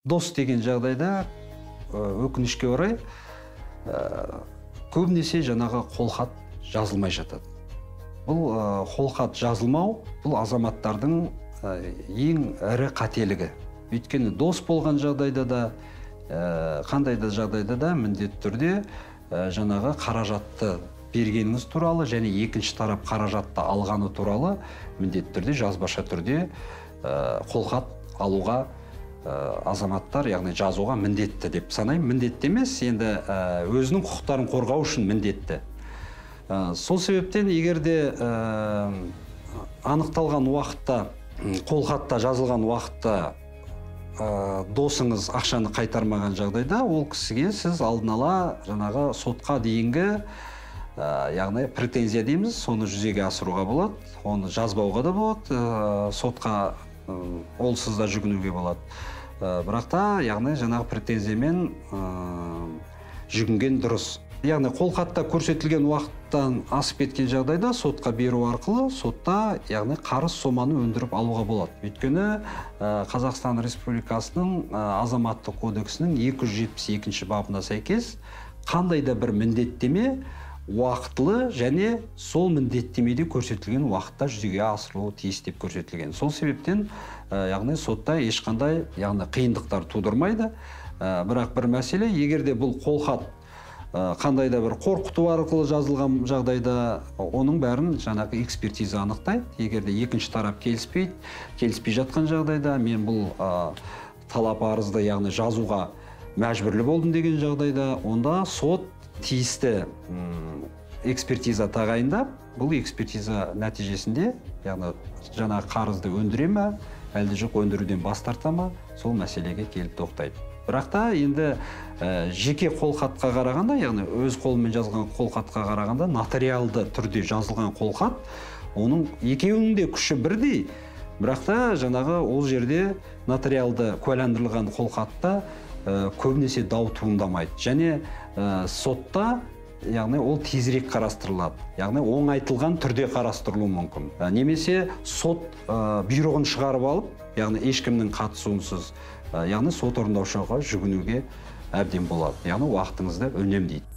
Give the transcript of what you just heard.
Дос деген жағдайда өкінішке орай көбінесе жаңағы қолхат жазылмай жатады. Бұл қолхат жазылмау бұл азаматтардың ең ірі қателігі. Өйткені дос болған жағдайда да, қандай да жағдайда да міндетті түрде жаңағы қаражатты бергеніңіз туралы және екінші тарап қаражатты алғаны туралы міндетті түрде жазбаша түрде қолхат алуға азаматтар, яғни жазуға міндетті деп санаймын. Міндетті емес, енді өзінің құқықтарын қорғау үшін міндетті. Сол себептен егерде анықталған уақытта, қолхатта жазылған уақытта досыңыз ақшаны қайтармаған жағдайда, ол кісіге сіз алдын ала жаңағы сотқа дейінгі, яғни претензия дейміз, соны жүзеге асыруға болады, оны жазбауға да болады, сотқа олсыз да жүгінуге болады. Бірақ та, яғни жаңағы претензиямен жүгінген дұрыс. Яғни қолхатта көрсетілген уақыттан асып кеткен жағдайда сотқа беру арқылы сотта, яғни қарыз соманы өндіріп алуға болады. Өйткені Қазақстан Республикасының азаматтық кодексінің 272 бабына сәйкес қандай да бір міндеттеме уақытлы және сол міндеттемеде көрсетілген уақытта жүзеге асырылуы тиіс деп көрсетілген. Сол себептен, яғни сотта ешқандай, яғни қиындықтар тудырмайды. Бірақ бір мәселе, егерде бұл қолхат қандай да бір қорқыту арқылы жазылған жағдайда, оның бәрін жаңағы экспертиза анықтайды. Егерде екінші тарап келіспей жатқан жағдайда, мен бұл талап арызды, яғни жазуға мәжбүрлі болдым деген жағдайда, онда сот тиісті экспертиза тағайындап, бұл экспертиза нәтижесінде, яғни жаңағы қарызды өндіре ме, әлде жоқ өндіруден бас тарта ма, сол мәселеге келіп тоқтайды. Бірақ та енді жеке қолхатқа қарағанда, яғни өз қолымен жазылған қолхатқа қарағанда, нотариалды түрде жазылған қолхат, оның екеуінің де күші бірдей. Бірақ та жаңағы ол жерде нотариалды куәландырылған қолхатта көбінесе дау туындамайды. Және сотта, яғни ол тезірек қарастырылады. Яғни оңайтылған түрде қарастырылуы мүмкін. Немесе сот бұйрығын шығарып алып, яғни ешкімнің қатысуынсыз, яғни сот орындаушыға жүгінуге әбден болады. Яғни уақытыңызды үнемдейді.